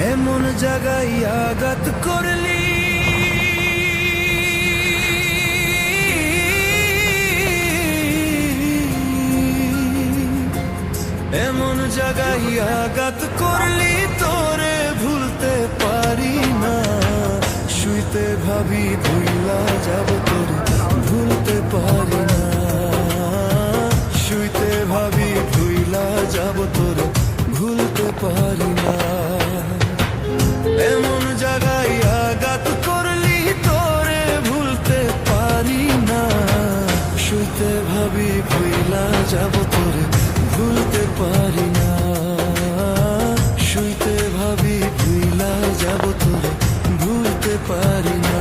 এমন জায়গায় আঘাত করলি, এমন জায়গায় আঘাত করলি, তোরে ভুলতে পারি না। শুইতে ভাবি ভুইলা যাব তোরে ভুলতে পারি না। শুইতে ভাবি ভুইলা যাব তোরে ভুলতে পারি না। এমন জায়গায় আঘাত করলি, তোরে ভুলতে পারি না। শুইতে ভাবি ভুইলা যাব তোরে ভুলতে পারি না। শুইতে ভাবি ভুইলা যাব তোরে ভুলতে পারি না।